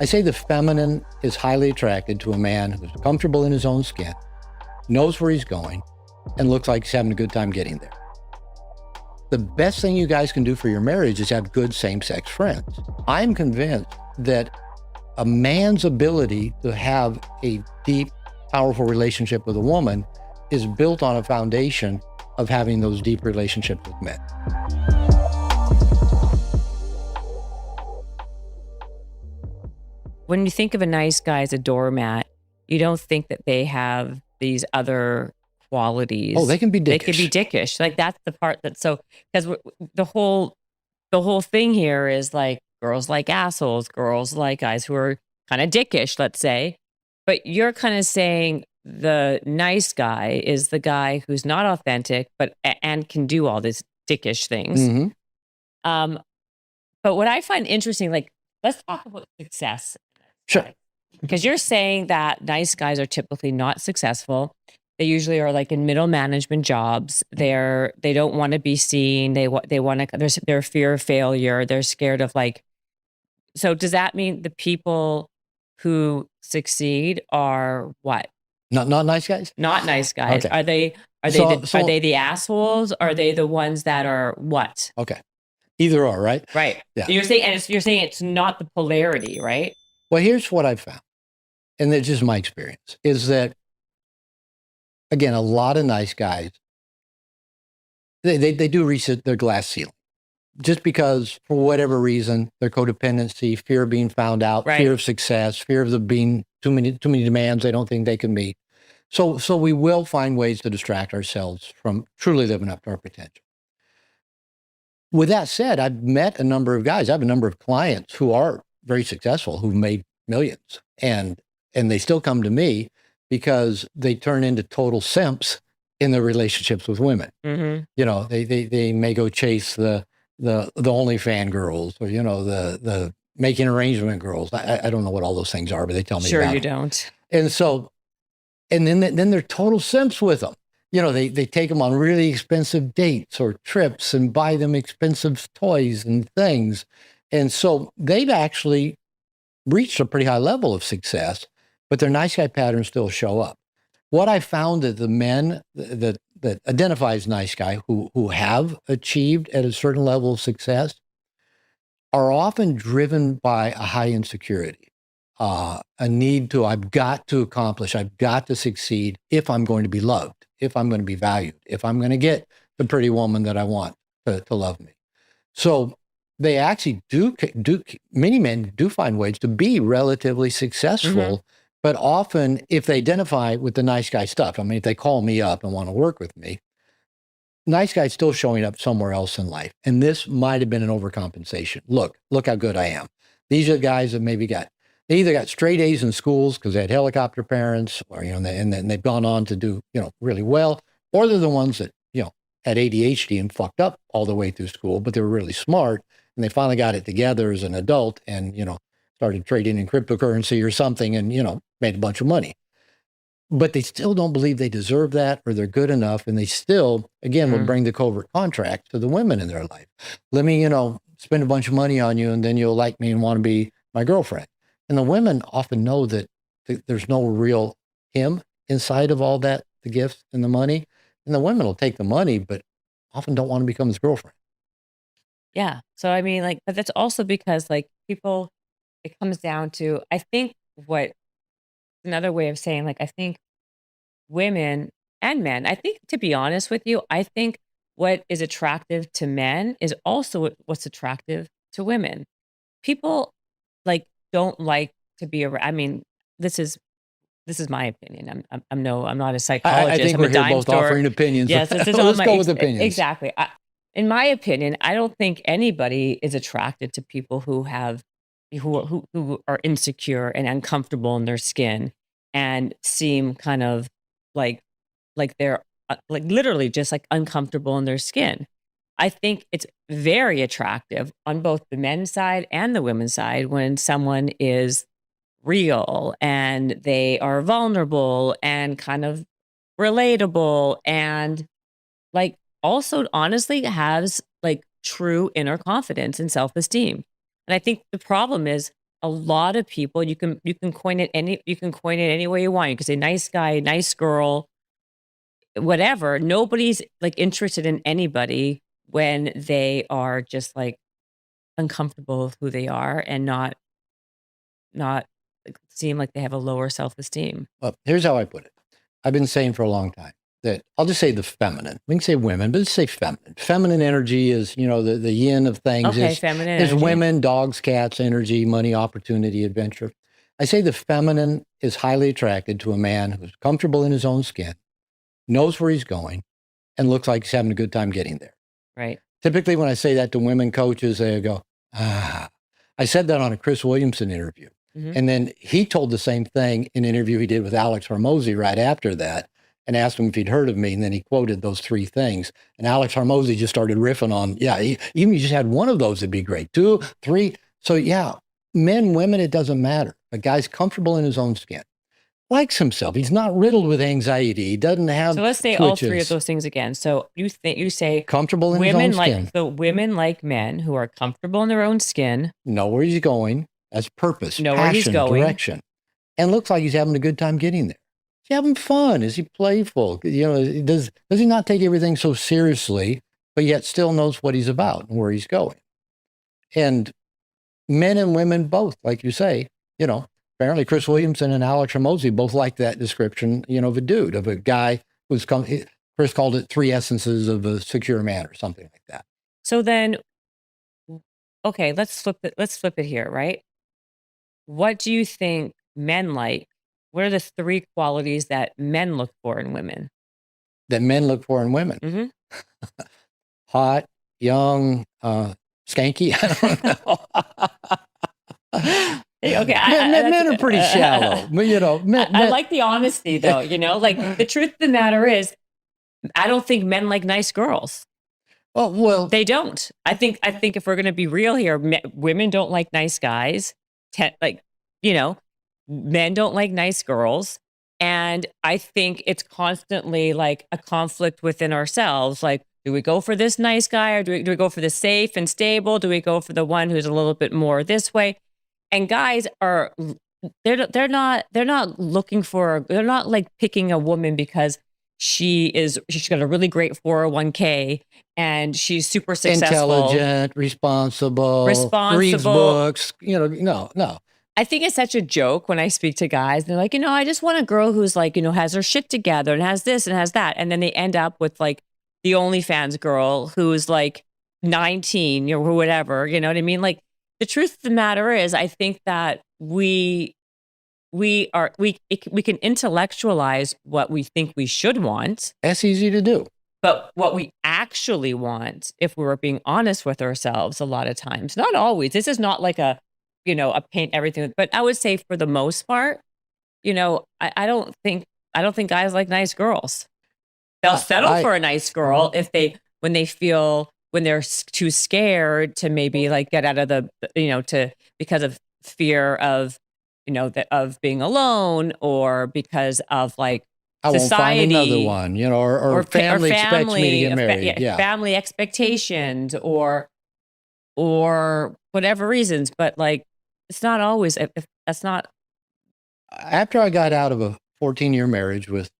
I say the feminine is highly attracted to a man who's comfortable in his own skin, knows where he's going, and looks like he's having a good time getting there. The best thing you guys can do for your marriage is have good same-sex friends. I'm convinced that a man's ability to have a deep, powerful relationship with a woman is built on a foundation of having those deep relationships with men. When you think of a nice guy as a doormat, you don't think that they have these other qualities. Oh, they can be dickish. They can be dickish. Like that's the part that's so, because the whole thing here is like girls like assholes, girls like guys who are kind of dickish, let's say. But you're kind of saying the nice guy is the guy who's not authentic, and can do all these dickish things. Mm-hmm. But what I find interesting, like, let's talk about success. Sure. Because you're saying that nice guys are typically not successful. They usually are like in middle management jobs. They don't want to be seen. They want to. They're fear of failure. They're scared of like. So does that mean the people who succeed are what? Not nice guys? Not nice guys. Okay. Are they the assholes? Are they the ones that are what? Okay. Either or, right? Right. Yeah. You're saying it's not the polarity, right? Well, here's what I've found, and it's just my experience, is that, again, a lot of nice guys, they do reach their glass ceiling. Just because, for whatever reason, their codependency, fear of being found out, Right. fear of success, fear of there being too many demands they don't think they can meet. So we will find ways to distract ourselves from truly living up to our potential. With that said, I've met a number of guys. I have a number of clients who are very successful, who've made millions, and they still come to me because they turn into total simps in their relationships with women. Mm-hmm. You know, they may go chase the OnlyFans girls, or the making arrangement girls. I don't know what all those things are, but they tell me Sure, about you them. don't. And so, and then they're total simps with them. You know, they take them on really expensive dates or trips and buy them expensive toys and things. And so they've actually reached a pretty high level of success, but their nice guy patterns still show up. What I found that the men that identify as nice guy who have achieved at a certain level of success are often driven by a high insecurity, a need to, I've got to accomplish, I've got to succeed if I'm going to be loved, if I'm going to be valued, if I'm going to get the pretty woman that I want to love me. So they actually do, many men do find ways to be relatively successful, Mm-hmm. but often if they identify with the nice guy stuff, I mean, if they call me up and want to work with me, nice guy's still showing up somewhere else in life. And this might have been an overcompensation. Look how good I am. These are the guys that they either got straight A's in schools because they had helicopter parents, or, and then they've gone on to do, really well, or they're the ones that, had ADHD and fucked up all the way through school, but they were really smart. And they finally got it together as an adult and, started trading in cryptocurrency or something and, made a bunch of money. But they still don't believe they deserve that or they're good enough. And they still, again, will bring the covert contract to the women in their life. Let me, spend a bunch of money on you and then you'll like me and want to be my girlfriend. And the women often know that there's no real him inside of all that, the gifts and the money. And the women will take the money, but often don't want to become his girlfriend. Yeah. So, I mean, like, but that's also because like people, it comes down to, I think another way of saying, like, I think women and men, I think, to be honest with you, I think what is attractive to men is also what's attractive to women. People like don't like to be around. I mean, this is my opinion. I'm not a psychologist. I think I'm we're a here dime both store. offering opinions. Yes, this is Let's go with opinions. Exactly. In my opinion, I don't think anybody is attracted to people who are insecure and uncomfortable in their skin and seem kind of like they're like literally just like uncomfortable in their skin. I think it's very attractive on both the men's side and the women's side when someone is real and they are vulnerable and kind of relatable and like also honestly has like true inner confidence and self-esteem. And I think the problem is a lot of people, you can coin it any way you want. You can say nice guy, nice girl, whatever. Nobody's like interested in anybody when they are just like uncomfortable with who they are and not like, seem like they have a lower self-esteem. Well, here's how I put it. I've been saying for a long time that I'll just say the feminine. We can say women, but let's say feminine. Feminine energy is, the yin of things. Okay, is, feminine is energy. women, dogs, cats, energy, money, opportunity, adventure. I say the feminine is highly attracted to a man who's comfortable in his own skin, knows where he's going, and looks like he's having a good time getting there. Right. Typically, when I say that to women coaches, they go, ah. I said that on a Chris Williamson interview. Mhm. And then he told the same thing in an interview he did with Alex Hormozy right after that and asked him if he'd heard of me. And then he quoted those three things. And Alex Hormozy just started riffing on, even you just had one of those, it'd be great. 2, 3. So yeah, men, women, it doesn't matter. A guy's comfortable in his own skin, likes himself. He's not riddled with anxiety. He doesn't have So let's say all three of those things again. So you say comfortable in his own skin. So women like men who are comfortable in their own skin. Know where he's going. That's purpose, Know where he's passion, going. direction. And looks like he's having a good time getting there. Is he having fun? Is he playful? Does he not take everything so seriously, but yet still knows what he's about and where he's going? And men and women both, like you say, apparently Chris Williamson and Alex Hormozy both like that description, of a dude, of a guy who's Chris called it 3 essences of a secure man or something like that. So then, okay, let's flip it here, right? What do you think men like? What are the 3 qualities that men look for in women? That men look for in women? Mm-hmm. Hot, young, skanky. I don't know. Okay, men are pretty shallow. I like the honesty, though. Like the truth of the matter is, I don't think men like nice girls. Oh well, they don't. I think if we're going to be real here, women don't like nice guys. Men don't like nice girls. And I think it's constantly like a conflict within ourselves. Like, do we go for this nice guy or do we go for the safe and stable? Do we go for the one who's a little bit more this way? And guys they're not like picking a woman because she's got a really great 401k and she's super successful. Intelligent, responsible, reads books, no. I think it's such a joke when I speak to guys. They're like, I just want a girl who's like, has her shit together and has this and has that. And then they end up with like the OnlyFans girl who's like 19 or whatever. You know what I mean? Like the truth of the matter is, I think that we can intellectualize what we think we should want. That's easy to do. But what we actually want, if we were being honest with ourselves, a lot of times, not always. This is not like a paint everything. But I would say for the most part, I don't think guys like nice girls. They'll settle for a nice girl when they're too scared to maybe like get out of because of fear of, of being alone or because of like society. I won't find another one, or family expects me to get married. Family expectations or whatever reasons. But like, it's not always, if that's not. After I got out of a 14-year marriage with,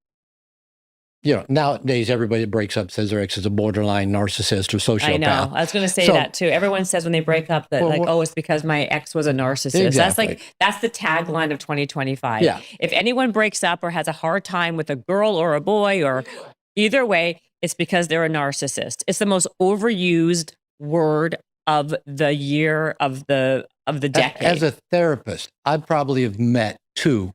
nowadays everybody that breaks up says their ex is a borderline narcissist or sociopath. I know. I was going to say that too. Everyone says when they break up that it's because my ex was a narcissist. Exactly. That's the tagline of 2025. Yeah. If anyone breaks up or has a hard time with a girl or a boy or either way, it's because they're a narcissist. It's the most overused word of the year of the decade. As a therapist, I probably have met 2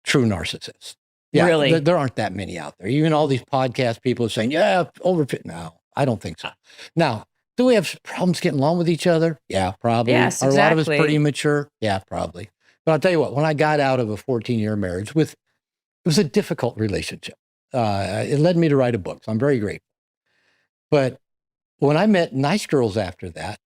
true narcissists. Yeah, really? There aren't that many out there. Even all these podcast people are saying, no, I don't think so. Now, do we have problems getting along with each other? Yeah, probably. Yes, Are exactly. a lot of us pretty immature? Yeah, probably. But I'll tell you what, when I got out of a 14-year marriage it was a difficult relationship. It led me to write a book, so I'm very grateful. But when I met nice girls after that,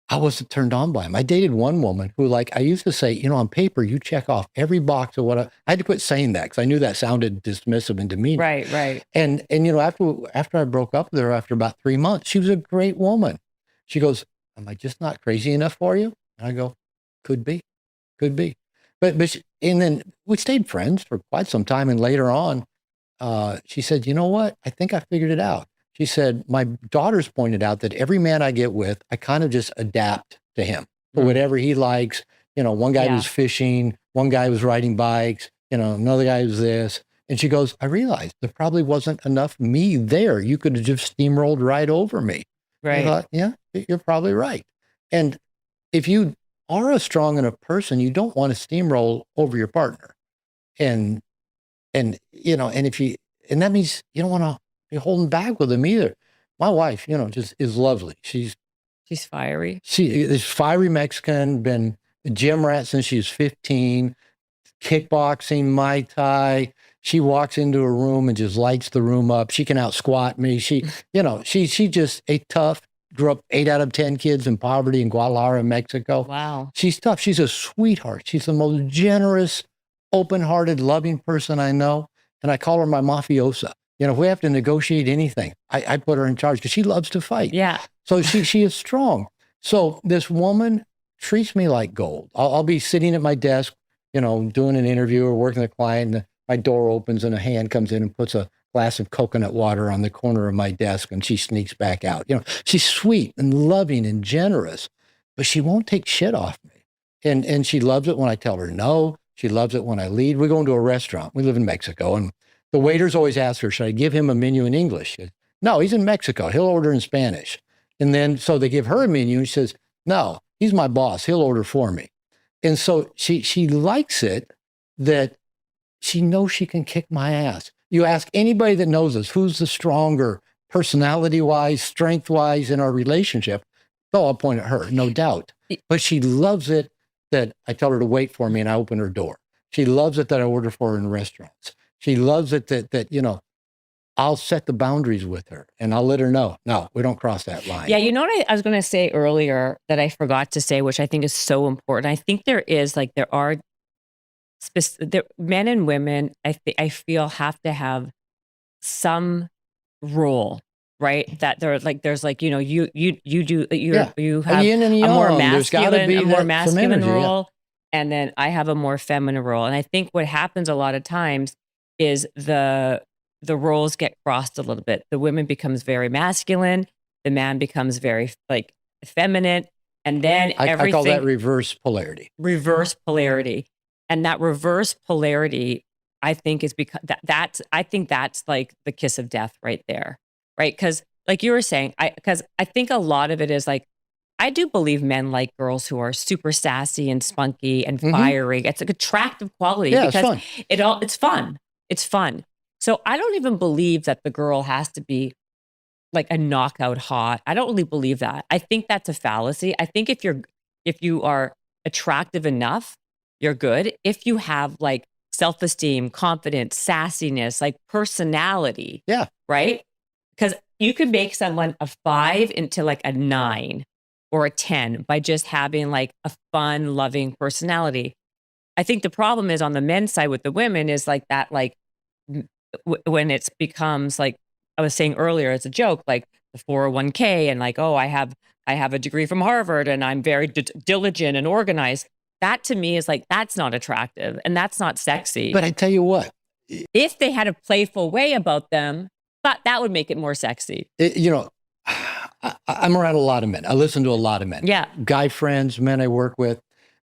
I wasn't turned on by them. I dated one woman who, like, I used to say, on paper, you check off every box of what I had to quit saying that because I knew that sounded dismissive and demeaning. Right. And after I broke up with her after about 3 months, she was a great woman. She goes, am I just not crazy enough for you? And I go, could be. Could be. And then we stayed friends for quite some time. And later on, she said, you know what? I think I figured it out. She said, my daughters pointed out that every man I get with, I kind of just adapt to him for whatever he likes. One guy was fishing, one guy was riding bikes, another guy was this. And she goes, I realized there probably wasn't enough me there. You could have just steamrolled right over me. Right. I thought, yeah, you're probably right. And if you are a strong enough person, you don't want to steamroll over your partner. And that means you don't want to be holding back with them either. My wife, just is lovely. She's fiery. She is fiery Mexican, been a gym rat since she was 15, kickboxing, Muay Thai. She walks into a room and just lights the room up. She can out squat me. She just a tough, grew up 8 out of 10 kids in poverty in Guadalajara, Mexico. Wow. She's tough. She's a sweetheart. She's the most generous, open-hearted, loving person I know. And I call her my mafiosa. If we have to negotiate anything, I put her in charge because she loves to fight. Yeah. So she is strong. So this woman treats me like gold. I'll be sitting at my desk, doing an interview or working with a client, and my door opens and a hand comes in and puts a glass of coconut water on the corner of my desk, and she sneaks back out. She's sweet and loving and generous, but she won't take shit off me. And she loves it when I tell her no. She loves it when I lead. We go into a restaurant. We live in Mexico, and the waiters always ask her, should I give him a menu in English? She goes, no, he's in Mexico. He'll order in Spanish. And then, so they give her a menu, and she says, no, he's my boss. He'll order for me. And so she likes it that she knows she can kick my ass. You ask anybody that knows us, who's the stronger personality-wise, strength-wise in our relationship? Oh, I'll point at her, no doubt. But she loves it that I tell her to wait for me and I open her door. She loves it that I order for her in restaurants. She loves it that I'll set the boundaries with her and I'll let her know, no, we don't cross that line. Yeah, what I was going to say earlier that I forgot to say, which I think is so important. I think there are men and women, I feel have to have some role, right? That you have yin and a yang. more There's gotta be masculine energy, role, and then I have a more feminine role. And I think what happens a lot of times is the roles get crossed a little bit. The women becomes very masculine, the man becomes very feminine, and then I call that reverse polarity. Reverse polarity. And that reverse polarity, I think, is because that's like the kiss of death right there, right? Because like you were saying, because I think a lot of it is like, I do believe men like girls who are super sassy and spunky and fiery. It's like attractive quality because it's fun. It's fun. So I don't even believe that the girl has to be like a knockout hot. I don't really believe that. I think that's a fallacy. I think if you are attractive enough, you're good. If you have like self-esteem, confidence, sassiness, like personality. Yeah. Right? Because you can make someone a 5 into like a 9 or a 10 by just having like a fun, loving personality. I think the problem is on the men's side with the women is like that, like when it becomes like I was saying earlier, it's a joke, like the 401k and like, oh, I have a degree from Harvard and I'm very diligent and organized. That to me is like, that's not attractive and that's not sexy. But I tell you what, if they had a playful way about them, that would make it more sexy. I'm around a lot of men. I listen to a lot of men. Yeah. Guy friends, men I work with.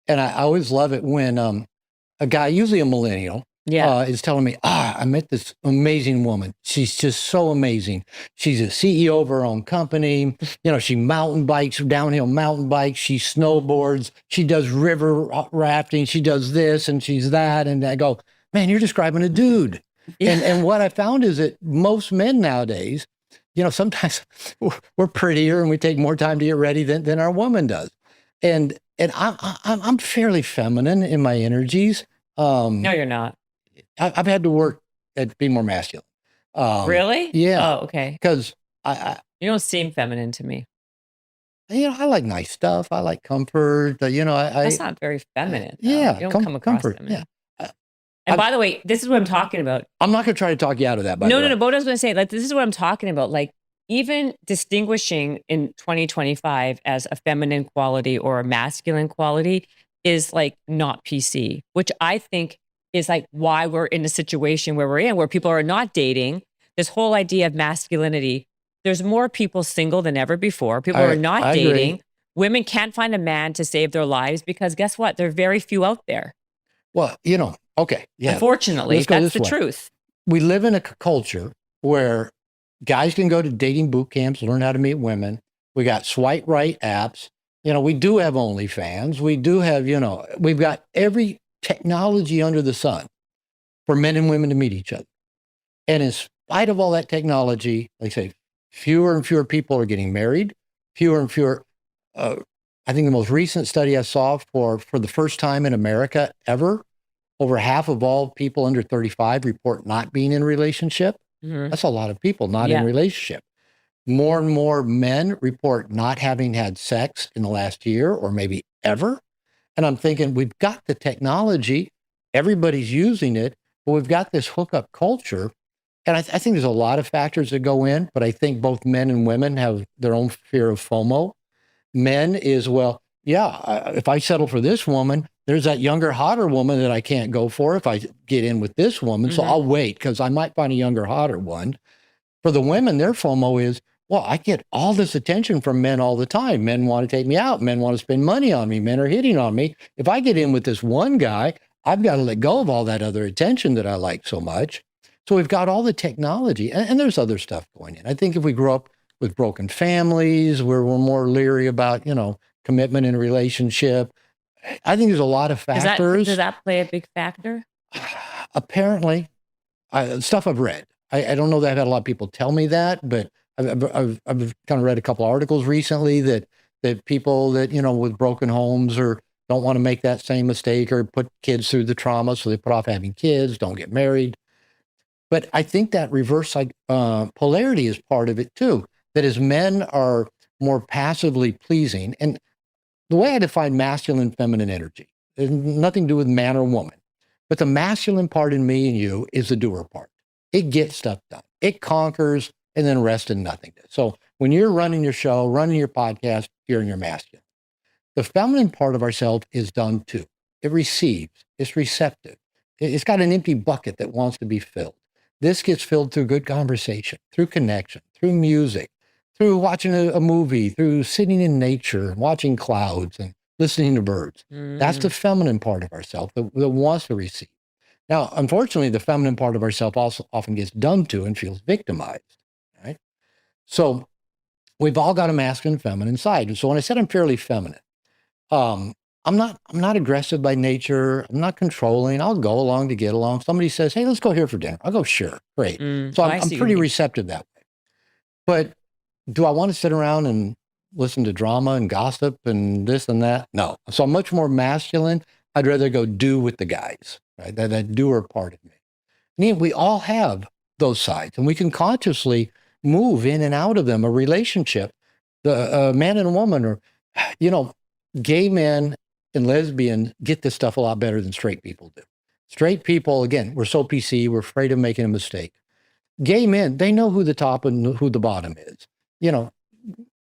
And I always love it when a guy, usually a millennial, is telling me, I met this amazing woman. She's just so amazing. She's a CEO of her own company. She mountain bikes, downhill mountain bikes. She snowboards. She does river rafting. She does this and she's that. And I go, man, you're describing a dude. Yeah. And what I found is that most men nowadays, sometimes we're prettier and we take more time to get ready than our woman does. And I'm fairly feminine in my energies. No, you're not. I've had to work at being more masculine. Really? Yeah. Oh, okay. Because you don't seem feminine to me. I like nice stuff. I like comfort. That's not very feminine. Yeah. You don't come across comfort. feminine. Yeah. And by the way, this is what I'm talking about. I'm not going to try to talk you out of that. No. But what I was going to say, like, this is what I'm talking about. Like, even distinguishing in 2025 as a feminine quality or a masculine quality, is like not PC, which I think is like why we're in a situation where we're in, where people are not dating. This whole idea of masculinity, there's more people single than ever before. People are not I dating. agree. Women can't find a man to save their lives because guess what? There are very few out there. Well, okay, yeah. Unfortunately, Let's go that's this the way. truth. We live in a culture where guys can go to dating boot camps, learn how to meet women. We got swipe right apps. We do have OnlyFans. We do have, we've got every technology under the sun for men and women to meet each other. And in spite of all that technology, like I say, fewer and fewer people are getting married. Fewer and fewer. I think the most recent study I saw for the first time in America ever, over half of all people under 35 report not being in a relationship. Mhm. That's a lot of people not in Yeah. a relationship. More and more men report not having had sex in the last year or maybe ever. And I'm thinking, we've got the technology, everybody's using it, but we've got this hookup culture. And I think there's a lot of factors that go in, but I think both men and women have their own fear of FOMO. Men is, well, yeah, if I settle for this woman, there's that younger, hotter woman that I can't go for if I get in with this woman. So Mhm. I'll wait because I might find a younger, hotter one. For the women, their FOMO is, well, I get all this attention from men all the time. Men want to take me out. Men want to spend money on me. Men are hitting on me. If I get in with this one guy, I've got to let go of all that other attention that I like so much. So we've got all the technology, and there's other stuff going in. I think if we grew up with broken families, where we're more leery about, commitment in a relationship, I think there's a lot of factors. Does that play a big factor? Apparently, stuff I've read. I don't know that I've had a lot of people tell me that, but I've kind of read a couple articles recently that people that, with broken homes or don't want to make that same mistake or put kids through the trauma, so they put off having kids, don't get married. But I think that reverse polarity is part of it too, that as men are more passively pleasing, and the way I define masculine, feminine energy, it has nothing to do with man or woman, but the masculine part in me and you is the doer part. It gets stuff done. It conquers and then rest in nothingness. So when you're running your show, running your podcast, you're in your masculine. The feminine part of ourselves is done too. It receives, it's receptive. It's got an empty bucket that wants to be filled. This gets filled through good conversation, through connection, through music, through watching a movie, through sitting in nature, watching clouds and listening to birds. That's the feminine part of ourselves that wants to receive. Now, unfortunately, the feminine part of ourselves also often gets done to and feels victimized, right? So we've all got a masculine and feminine side. And so when I said I'm fairly feminine, I'm not aggressive by nature. I'm not controlling. I'll go along to get along. Somebody says, "Hey, let's go here for dinner." I'll go, "Sure, great." So I I'm see what pretty you mean. receptive that way. But do I want to sit around and listen to drama and gossip and this and that? No. So I'm much more masculine. I'd rather go do with the guys, right? That doer part of me. And we all have those sides, and we can consciously move in and out of them. A relationship, the man and a woman, or gay men and lesbians get this stuff a lot better than straight people do. Straight people, again, we're so PC, we're afraid of making a mistake. Gay men, they know who the top and who the bottom is.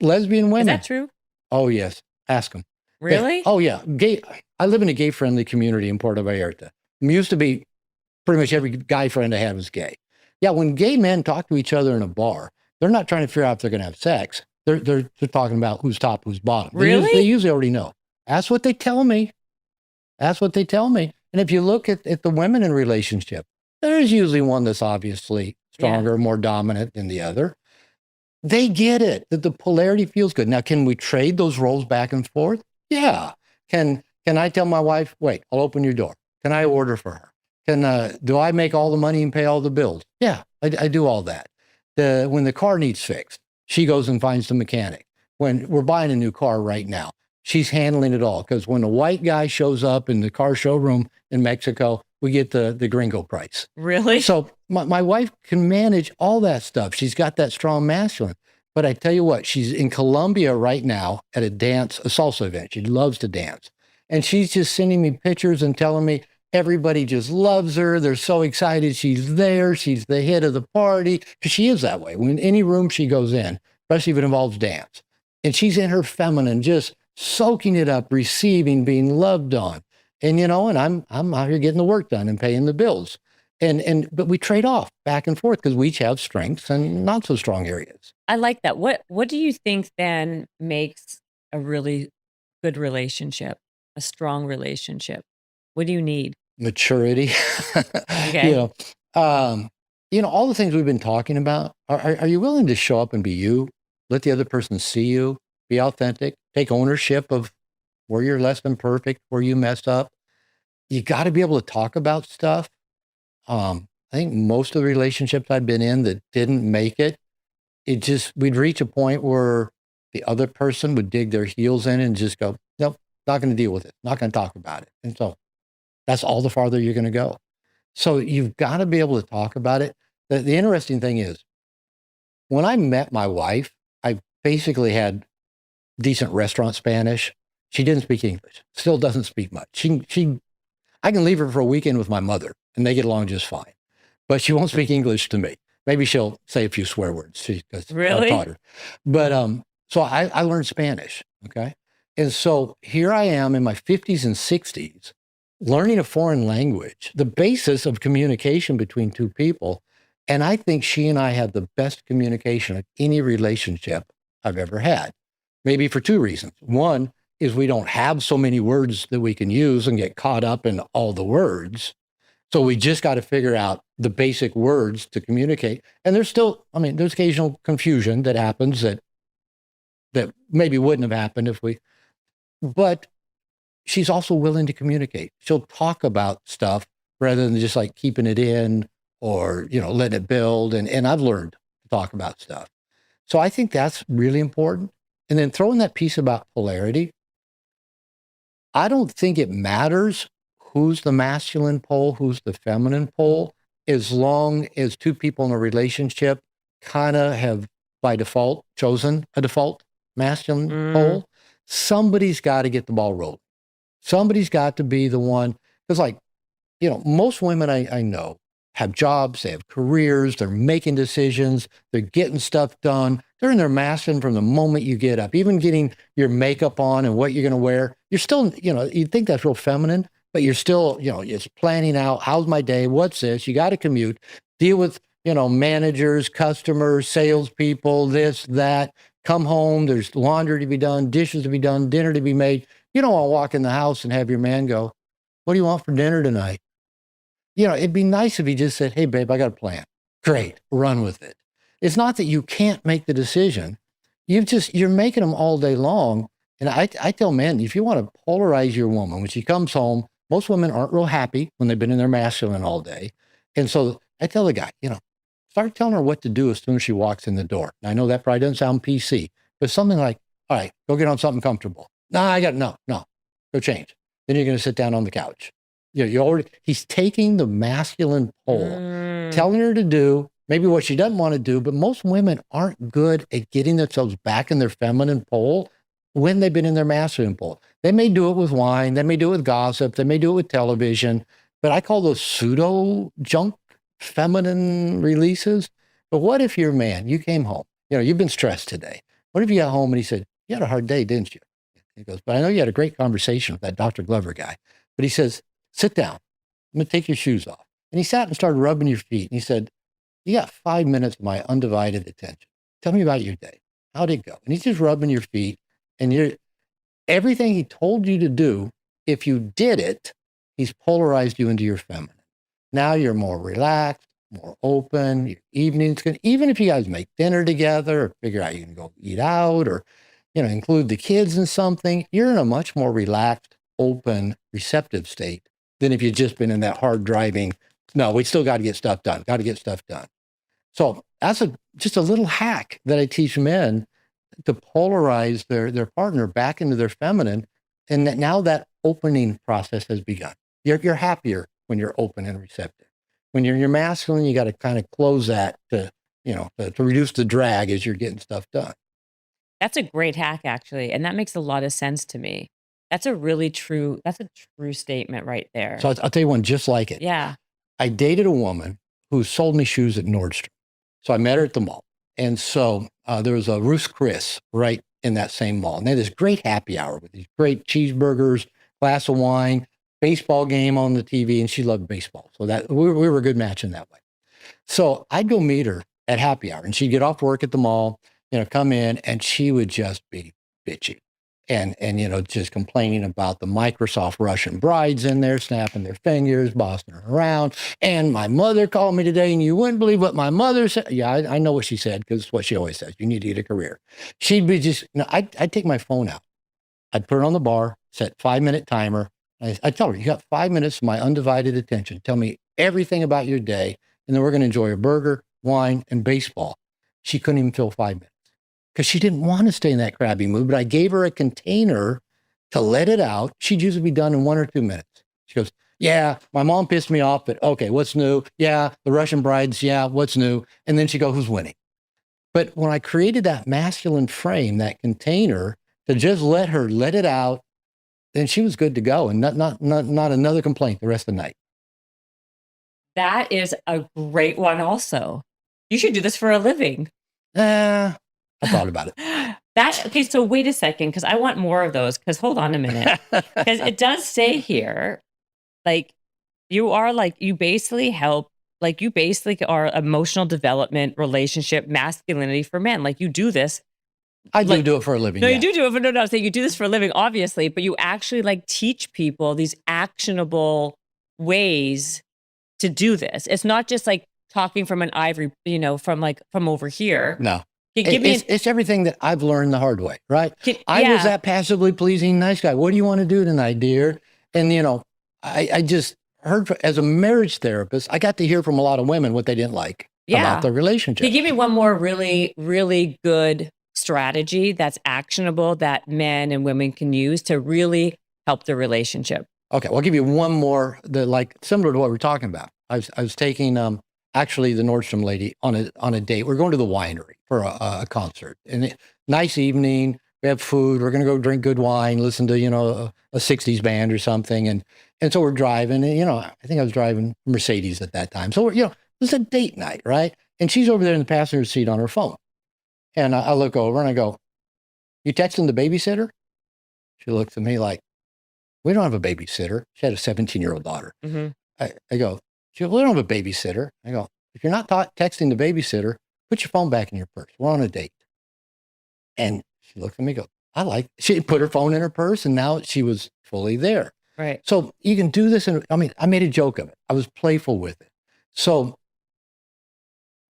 Lesbian Is women. that true? Oh, yes. Ask them. Really? Oh, yeah. I live in a gay-friendly community in Puerto Vallarta. Used to be pretty much every guy friend I had was gay. Yeah, when gay men talk to each other in a bar, they're not trying to figure out if they're going to have sex. They're talking about who's top, who's bottom. Really? They usually already know. That's what they tell me. That's what they tell me. And if you look at the women in relationship, there's usually one that's obviously stronger, more dominant than the other. They get it, that the polarity feels good. Now, can we trade those roles back and forth? Yeah. Can I tell my wife, wait, I'll open your door? Can I order for her? Do I make all the money and pay all the bills? Yeah, I do all that. When the car needs fixed, she goes and finds the mechanic. When we're buying a new car right now, she's handling it all. Because when a white guy shows up in the car showroom in Mexico, we get the gringo price. Really? So my wife can manage all that stuff. She's got that strong masculine. But I tell you what, she's in Colombia right now at a salsa event. She loves to dance. And she's just sending me pictures and telling me everybody just loves her. They're so excited she's there. She's the hit of the party. Because she is that way. When any room she goes in, especially if it involves dance, and she's in her feminine, just soaking it up, receiving, being loved on. And, and I'm out here getting the work done and paying the bills. But we trade off back and forth because we each have strengths and not so strong areas. I like that. What do you think then makes a really good relationship, a strong relationship? What do you need? Maturity. Okay. All the things we've been talking about. Are you willing to show up and be you? Let the other person see you. Be authentic. Take ownership of where you're less than perfect, where you mess up. You got to be able to talk about stuff. I think most of the relationships I've been in that didn't make it, we'd reach a point where the other person would dig their heels in and just go, nope, not going to deal with it. Not going to talk about it. And so that's all the farther you're going to go. So you've got to be able to talk about it. The interesting thing is, when I met my wife, I basically had decent restaurant Spanish. She didn't speak English, still doesn't speak much. I can leave her for a weekend with my mother and they get along just fine, but she won't speak English to me. Maybe she'll say a few swear words because Really? I taught her. But so I learned Spanish. Okay. And so here I am in my 50s and 60s, learning a foreign language, the basis of communication between two people. And I think she and I have the best communication of any relationship I've ever had. Maybe for two reasons. One is we don't have so many words that we can use and get caught up in all the words. So we just got to figure out the basic words to communicate. And there's occasional confusion that happens that maybe wouldn't have happened but she's also willing to communicate. She'll talk about stuff rather than just like keeping it in or, letting it build. And I've learned to talk about stuff. So I think that's really important. And then throwing that piece about polarity, I don't think it matters who's the masculine pole, who's the feminine pole, as long as two people in a relationship kind of have by default chosen a default masculine pole. Somebody's got to get the ball rolling. Somebody's got to be the one. Because most women I know have jobs, they have careers, they're making decisions, they're getting stuff done. They're in their masculine from the moment you get up, even getting your makeup on and what you're going to wear. You're still, you think that's real feminine, but you're still, it's planning out, how's my day? What's this? You got to commute, deal with, managers, customers, salespeople, this, that, come home. There's laundry to be done, dishes to be done, dinner to be made. You don't want to walk in the house and have your man go, what do you want for dinner tonight? It'd be nice if he just said, hey, babe, I got a plan. Great, run with it. It's not that you can't make the decision. You're making them all day long. And I tell men, if you want to polarize your woman, when she comes home, most women aren't real happy when they've been in their masculine all day. And so I tell the guy, start telling her what to do as soon as she walks in the door. And I know that probably doesn't sound PC, but something like, all right, go get on something comfortable. No, go change. Then you're going to sit down on the couch. He's taking the masculine pole, telling her to do maybe what she doesn't want to do, but most women aren't good at getting themselves back in their feminine pole when they've been in their masculine pole. They may do it with wine, they may do it with gossip, they may do it with television, but I call those pseudo junk feminine releases. But what if your man, you came home, you've been stressed today. What if you got home and he said, you had a hard day, didn't you? He goes, but I know you had a great conversation with that Dr. Glover guy. But he says, sit down. I'm going to take your shoes off. And he sat and started rubbing your feet. And he said, you got 5 minutes of my undivided attention. Tell me about your day. How'd it go? And he's just rubbing your feet. And everything he told you to do, if you did it, he's polarized you into your feminine. Now you're more relaxed, more open. Your evenings even if you guys make dinner together or figure out you can go eat out or, include the kids in something, you're in a much more relaxed, open, receptive state than if you've just been in that hard driving, no, we still got to get stuff done, So that's just a little hack that I teach men to polarize their partner back into their feminine. And now that opening process has begun. You're happier when you're open and receptive. When you're masculine, you got to kind of close that to reduce the drag as you're getting stuff done. That's a great hack, actually. And that makes a lot of sense to me. That's a true statement right there. So I'll tell you one just like it. Yeah. I dated a woman who sold me shoes at Nordstrom. So I met her at the mall. And so there was a Ruth's Chris right in that same mall. And they had this great happy hour with these great cheeseburgers, glass of wine, baseball game on the TV, and she loved baseball. So that we were a good match in that way. So I'd go meet her at happy hour, and she'd get off work at the mall, come in, and she would just be bitchy and just complaining about the Microsoft Russian brides in there, snapping their fingers, bossing her around. And my mother called me today, and you wouldn't believe what my mother said. Yeah, I know what she said, because it's what she always says. You need to get a career. She'd be just, I'd take my phone out. I'd put it on the bar, set 5-minute timer. I'd tell her, you got 5 minutes of my undivided attention. Tell me everything about your day, and then we're going to enjoy a burger, wine, and baseball. She couldn't even fill 5 minutes because she didn't want to stay in that crabby mood, but I gave her a container to let it out. She'd usually be done in 1 or 2 minutes. She goes, yeah, my mom pissed me off, but okay, what's new? Yeah, the Russian brides, yeah, what's new? And then she goes, who's winning? But when I created that masculine frame, that container, to just let her let it out, then she was good to go, and not another complaint the rest of the night. That is a great one also. You should do this for a living. I thought about it. Okay, so wait a second, because I want more of those, because hold on a minute. Because it does say here, like, you basically help, like, you basically are emotional development, relationship, masculinity for men. Like, you do this. I do it for a living. No, yeah. you do it for, no, I'm saying you do this for a living, obviously, but you actually like teach people these actionable ways to do this. It's not just like talking from an ivory, from over here. No. It's everything that I've learned the hard way, right? I was that passively pleasing nice guy. What do you want to do tonight, dear? And, I just heard, as a marriage therapist, I got to hear from a lot of women what they didn't like about the relationship. Can you give me one more really, really good strategy that's actionable that men and women can use to really help the relationship? Okay, well, I'll give you one more similar to what we're talking about. I was taking actually the Nordstrom lady on a date. We're going to the winery for a concert, and nice evening. We have food. We're going to go drink good wine, listen to a 60s band or something, and so we're driving. And I think I was driving Mercedes at that time. So it was a date night, right? And she's over there in the passenger seat on her phone, and I look over and I go, "You texting the babysitter?" She looks at me like, "We don't have a babysitter." She had a 17-year-old daughter. Mm-hmm. I go, "We don't have a babysitter." I go, "If you're not texting the babysitter, put your phone back in your purse. We're on a date." And she looked at me and goes, she put her phone in her purse, and now she was fully there. Right. So you can do this. And I made a joke of it. I was playful with it. So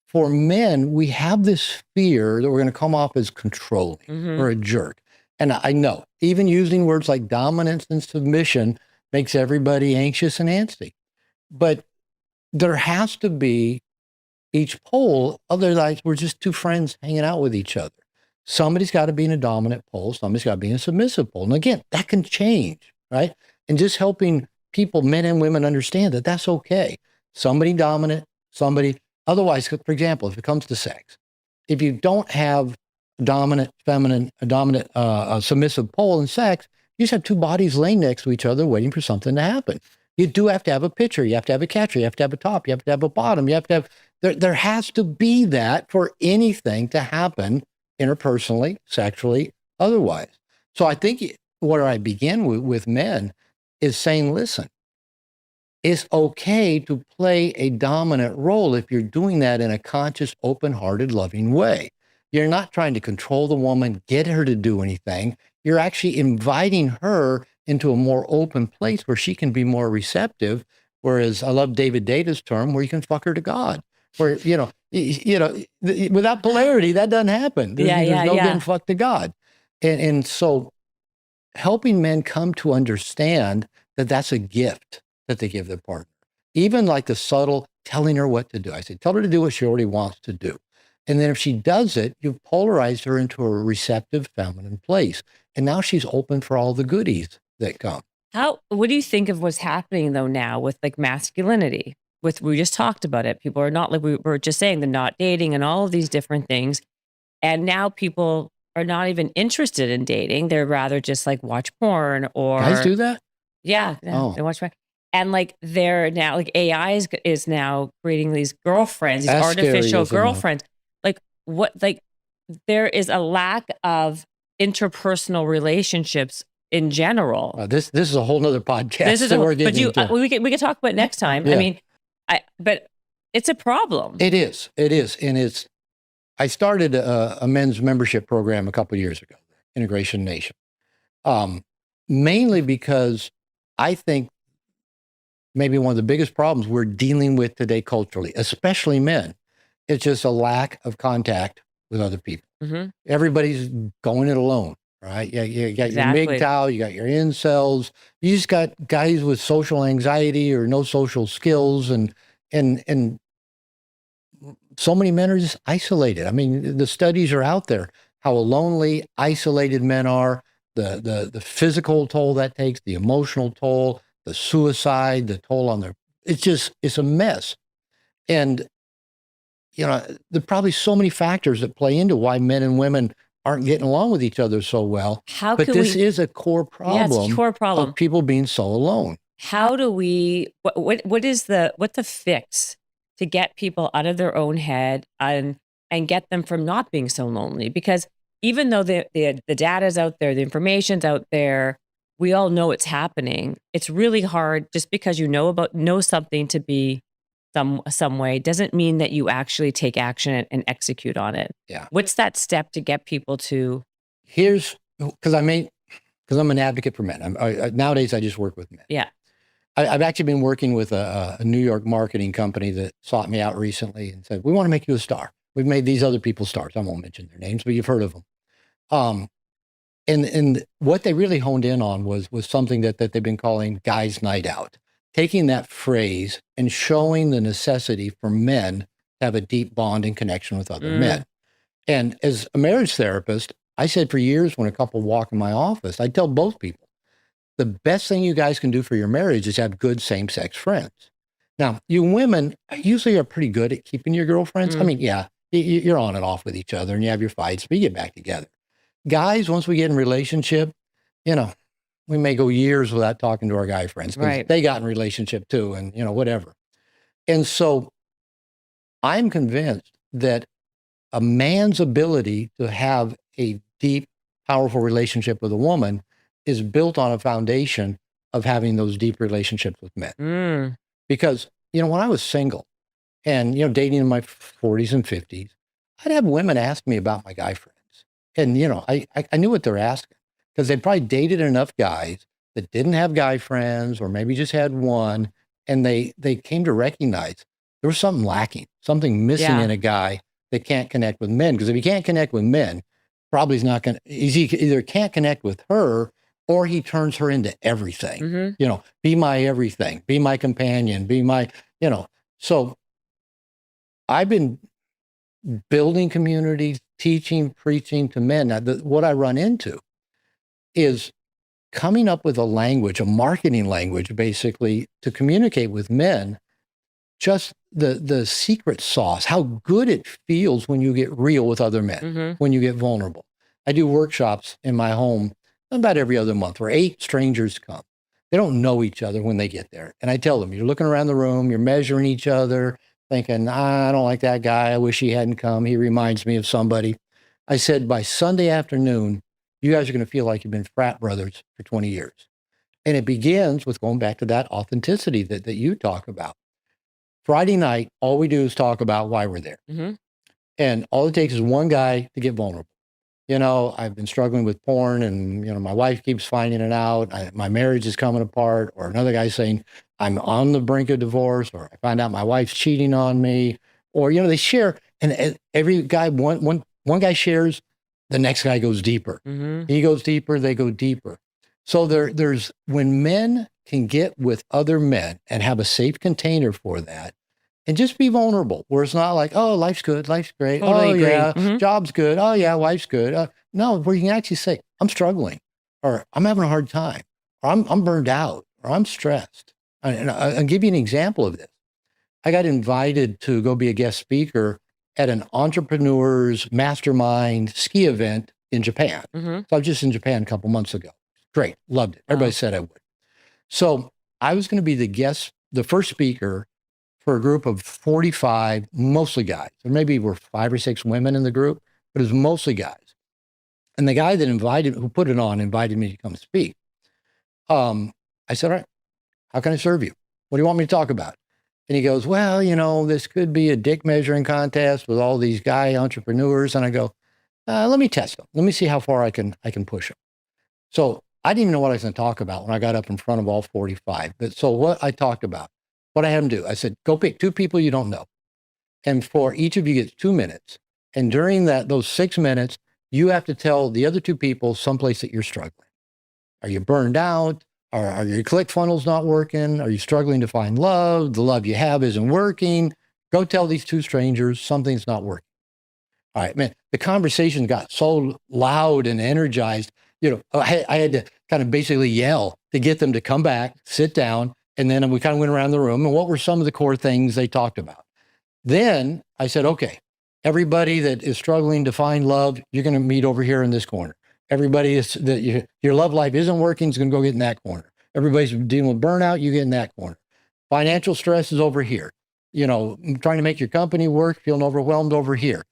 for men, we have this fear that we're going to come off as controlling or a jerk. And I know even using words like dominance and submission makes everybody anxious and antsy. But there has to be each pole. Otherwise, we're just two friends hanging out with each other. Somebody's got to be in a dominant pole. Somebody's got to be in a submissive pole. And again, that can change, right? And just helping people, men and women, understand that that's okay. Somebody dominant, somebody. Otherwise, for example, if it comes to sex, if you don't have dominant, feminine, a submissive pole in sex, you just have two bodies laying next to each other waiting for something to happen. You do have to have a pitcher. You have to have a catcher. You have to have a top. You have to have a bottom. You have to have, there has to be that for anything to happen interpersonally, sexually, otherwise. So I think where I begin with men is saying, listen, it's okay to play a dominant role if you're doing that in a conscious, open-hearted, loving way. You're not trying to control the woman, get her to do anything. You're actually inviting her into a more open place where she can be more receptive. Whereas I love David Data's term, where you can fuck her to God. Where, without polarity, that doesn't happen. There's no getting fucked to God. And so helping men come to understand that that's a gift that they give their partner. Even like the subtle telling her what to do. I say, tell her to do what she already wants to do. And then if she does it, you've polarized her into a receptive, feminine place. And now she's open for all the goodies that come. What do you think of what's happening though now with like masculinity? We just talked about it. People are not, like we were just saying, they're not dating and all of these different things. And now people are not even interested in dating. They're rather just like watch porn or... Guys do that? Yeah. They watch porn. And like they're now, like AI is now creating these girlfriends, these artificial girlfriends. Like there is a lack of interpersonal relationships in general. This is a whole nother podcast. This is that a, we're but getting into. we could talk about it next time. Yeah. I mean, but it's a problem. It is, and I started a men's membership program a couple of years ago, Integration Nation, mainly because I think maybe one of the biggest problems we're dealing with today culturally, especially men, is just a lack of contact with other people. Mm-hmm. Everybody's going it alone, right? Yeah, you got Exactly. your MGTOW, you got your incels, you just got guys with social anxiety or no social skills, and so many men are just isolated. I mean, the studies are out there, how lonely, isolated men are, the physical toll that takes, the emotional toll, the suicide, the toll on their, it's a mess. And, you know, there are probably so many factors that play into why men and women aren't getting along with each other so well. But this is a core problem, yeah, it's a core problem of people being so alone. How do we, what's the fix to get people out of their own head and get them from not being so lonely? Because even though the data's out there, the information's out there, we all know it's happening. It's really hard just because you know something to be some way doesn't mean that you actually take action and execute on it. Yeah. What's that step to get people to? Because I'm an advocate for men. Nowadays I just work with men. Yeah. I've actually been working with a New York marketing company that sought me out recently and said, we want to make you a star. We've made these other people stars. I won't mention their names, but you've heard of them. And what they really honed in on was something that they've been calling guys' night out, taking that phrase and showing the necessity for men to have a deep bond and connection with other men. And as a marriage therapist, I said for years when a couple walk in my office, I tell both people, the best thing you guys can do for your marriage is have good same-sex friends. Now, you women usually are pretty good at keeping your girlfriends. I mean, yeah, you're on and off with each other and you have your fights, but you get back together. Guys, once we get in relationship, you know, we may go years without talking to our guy friends because Right. they got in relationship too and, you know, whatever. And so I'm convinced that a man's ability to have a deep, powerful relationship with a woman is built on a foundation of having those deep relationships with men. Because, you know, when I was single and, you know, dating in my 40s and 50s, I'd have women ask me about my guy friends. And, you know, I knew what they're asking because they probably dated enough guys that didn't have guy friends or maybe just had one. And they came to recognize there was something lacking, something missing in a guy that can't connect with men. Because if he can't connect with men, probably he's not going to, he either can't connect with her or he turns her into everything, you know, be my everything, be my companion, be my, you know. So I've been building communities, teaching, preaching to men. Now, what I run into is coming up with a language, a marketing language, basically, to communicate with men, just the secret sauce, how good it feels when you get real with other men, when you get vulnerable. I do workshops in my home about every other month where 8 strangers come. They don't know each other when they get there. And I tell them, you're looking around the room, you're measuring each other, thinking, I don't like that guy. I wish he hadn't come. He reminds me of somebody. I said, by Sunday afternoon, you guys are going to feel like you've been frat brothers for 20 years. And it begins with going back to that authenticity that you talk about. Friday night, all we do is talk about why we're there. And all it takes is one guy to get vulnerable. You know, I've been struggling with porn and, you know, my wife keeps finding it out. My marriage is coming apart. Or another guy saying, I'm on the brink of divorce. Or I find out my wife's cheating on me. Or, you know, they share. And every guy, one guy shares, the next guy goes deeper. He goes deeper, they go deeper. So there's when men can get with other men and have a safe container for that, and just be vulnerable, where it's not like, oh, life's good, life's great. Totally agree. Yeah, job's good. Oh yeah, life's good. No, where you can actually say, I'm struggling, or I'm having a hard time, or I'm burned out, or I'm stressed. And I'll give you an example of this. I got invited to go be a guest speaker at an entrepreneur's mastermind ski event in Japan. So I was just in Japan a couple months ago. Great, loved it. Everybody said I would. So I was going to be the first speaker for a group of 45, mostly guys. There maybe were 5 or 6 women in the group, but it was mostly guys. And the guy who put it on, invited me to come speak. I said, all right, how can I serve you? What do you want me to talk about? And he goes, well, this could be a dick measuring contest with all these guy entrepreneurs. And I go, let me test them. Let me see how far I can push them. So I didn't even know what I was going to talk about when I got up in front of all 45. But so what I talked about, what I had them do, I said, go pick 2 people you don't know. And for each of you gets 2 minutes. And during those 6 minutes, you have to tell the other 2 people someplace that you're struggling. Are you burned out? Are your ClickFunnels not working? Are you struggling to find love? The love you have isn't working. Go tell these 2 strangers something's not working. All right, man, the conversation got so loud and energized. I had to kind of basically yell to get them to come back, sit down, and then we kind of went around the room. And what were some of the core things they talked about? Then I said, okay, everybody that is struggling to find love, you're going to meet over here in this corner. Everybody your love life isn't working is going to go get in that corner. Everybody's dealing with burnout, you get in that corner. Financial stress is over here. Trying to make your company work, feeling overwhelmed over here.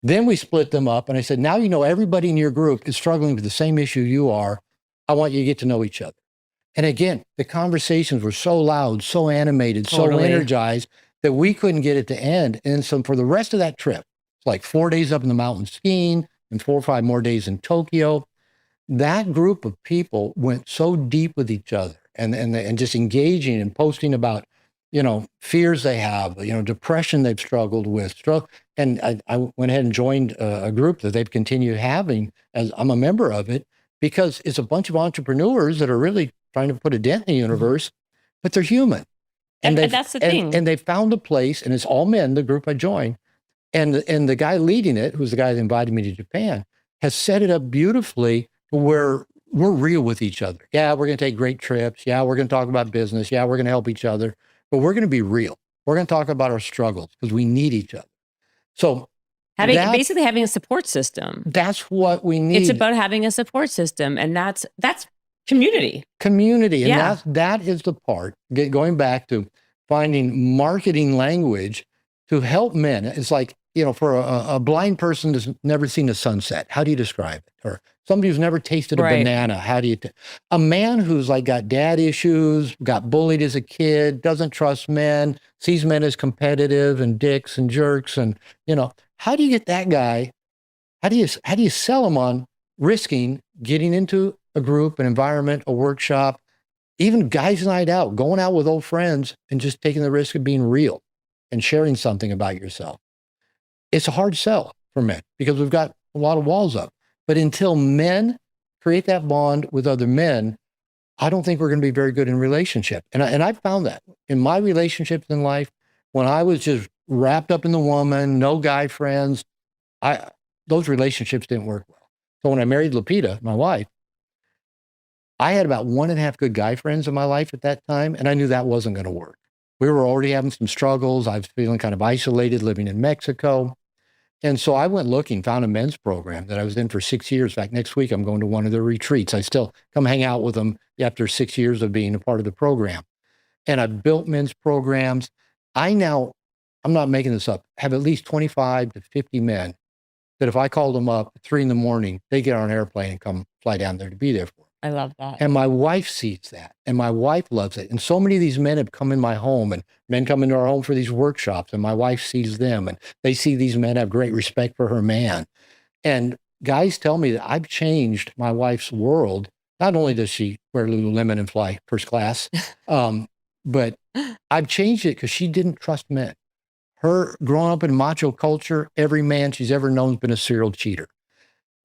Then we split them up and I said, now everybody in your group is struggling with the same issue you are. I want you to get to know each other. And again, the conversations were so loud, so animated, so energized that we couldn't get it to end. And so for the rest of that trip, it's like 4 days up in the mountains skiing and 4 or 5 more days in Tokyo. That group of people went so deep with each other and just engaging and posting about, fears they have, depression they've struggled with. And I went ahead and joined a group that they've continued having, as I'm a member of it, because it's a bunch of entrepreneurs that are really trying to put a dent in the universe, but they're human. And that's the thing. And they found a place, and it's all men, the group I joined. And the guy leading it, who's the guy that invited me to Japan, has set it up beautifully where we're real with each other. Yeah, we're going to take great trips. Yeah, we're going to talk about business. Yeah, we're going to help each other. But we're going to be real. We're going to talk about our struggles because we need each other. So basically having a support system. That's what we need. It's about having a support system, and that's community. Community, and that is the part. Going back to finding marketing language to help men. It's like, for a blind person who's never seen a sunset, how do you describe it? Or somebody who's never tasted a banana, how do you? A man who's like got dad issues, got bullied as a kid, doesn't trust men, sees men as competitive and dicks and jerks, and how do you get that guy? How do you sell him on risking getting into a group, an environment, a workshop, even guys' night out, going out with old friends and just taking the risk of being real and sharing something about yourself? It's a hard sell for men because we've got a lot of walls up. But until men create that bond with other men, I don't think we're going to be very good in relationship. And I've found that in my relationships in life, when I was just wrapped up in the woman, no guy friends, those relationships didn't work well. So when I married Lupita, my wife, I had about 1.5 good guy friends in my life at that time, and I knew that wasn't going to work. We were already having some struggles. I was feeling kind of isolated living in Mexico. And so I went looking, found a men's program that I was in for 6 years. In fact, next week, I'm going to one of their retreats. I still come hang out with them after 6 years of being a part of the program. And I built men's programs. I'm not making this up, have at least 25 to 50 men that if I called them up at 3 a.m, they get on an airplane and come fly down there to be there for them. I love that. And my wife sees that, and my wife loves it. And so many of these men have come in my home, and men come into our home for these workshops, and my wife sees them, and they see these men have great respect for her man. And guys tell me that I've changed my wife's world. Not only does she wear Lululemon and fly first class, but I've changed it because she didn't trust men. Her growing up in macho culture, every man she's ever known has been a serial cheater.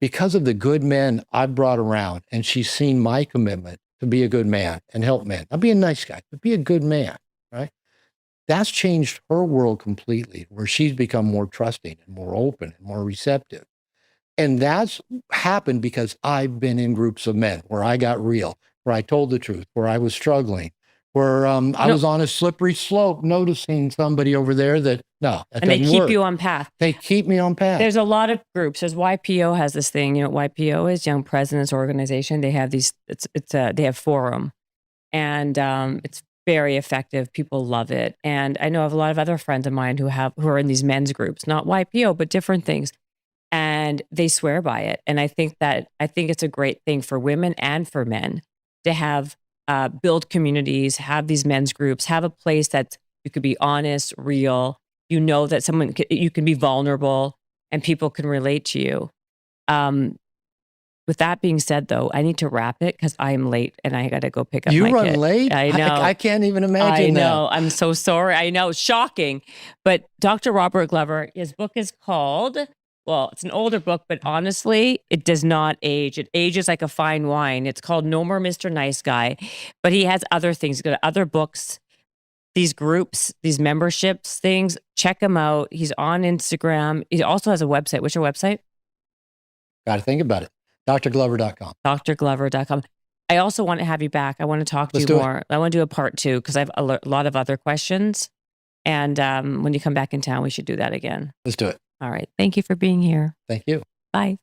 Because of the good men I've brought around, and she's seen my commitment to be a good man and help men. Not be a nice guy, but be a good man, right? That's changed her world completely, where she's become more trusting and more open and more receptive. And that's happened because I've been in groups of men where I got real, where I told the truth, where I was struggling, where I was on a slippery slope, noticing somebody over there that, and they keep you on path. They keep me on path. There's a lot of groups. There's YPO has this thing, YPO is Young Presidents Organization. They have these, they have forum, and it's very effective. People love it. And I know of a lot of other friends of mine who are in these men's groups, not YPO, but different things. And and they swear by it. And I think it's a great thing for women and for men to have build communities, have these men's groups, have a place that you could be honest, real. You know that you can be vulnerable and people can relate to you. With that being said, though, I need to wrap it because I'm late and I got to go pick up You my run kid. late? I know. I can't even imagine I know. that. I'm so sorry. I know. Shocking. But Dr. Robert Glover, his book is called, well, it's an older book, but honestly, it does not age. It ages like a fine wine. It's called No More Mr. Nice Guy. But he has other things. He's got other books, these groups, these memberships, things. Check him out. He's on Instagram. He also has a website. What's your website? Got to think about it. drglover.com. drglover.com. I also want to have you back. I want to talk to you more. I want to do a part 2 because I have a lot of other questions. And when you come back in town, we should do that again. Let's do it. All right. Thank you for being here. Thank you. Bye.